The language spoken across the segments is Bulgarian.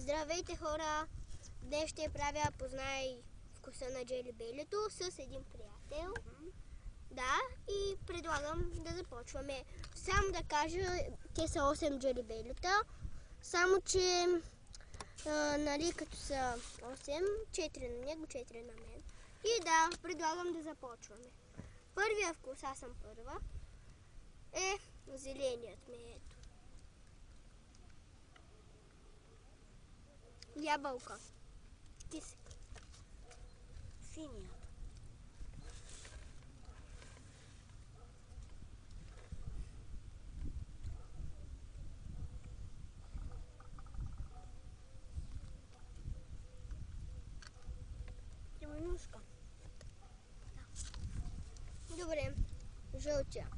Здравейте, хора! Днес ще правя познай вкуса на джелибейлето с един приятел. Да, и предлагам да започваме. Само да кажа, те са 8 джелибейлета, само че нали, като са 8, 4 на него, 4 на мен. И да, предлагам да започваме. Първия вкус, аз съм първа, е зеленият ми, ето. Ябълка. Кисек. Синият. Зеленушка. Добре. Жълтия.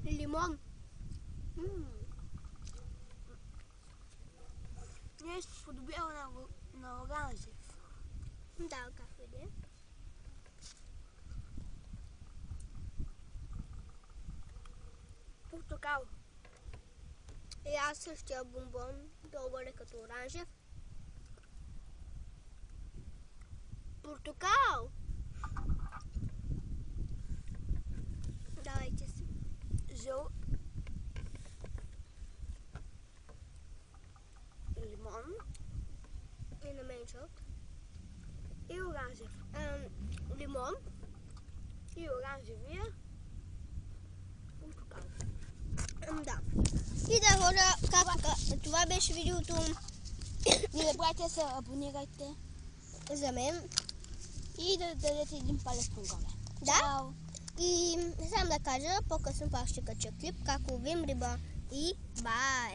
Лимон. Не се подобява на оранжев. Да, както и. Портокал. И аз същия бомбон, долу е като оранжев. Портокал! Давайте си. Лимон. И на мен жълт. И оранжев. Лимон. И оранжевия. Портокал. Да. И да, хора, това беше видеото. Не забравяйте да се абонирайте За мен. и да дадете един палец нагоре. Да. Чао! И само да кажа, по-късно пак ще кача клип, как ловим риба. И бай!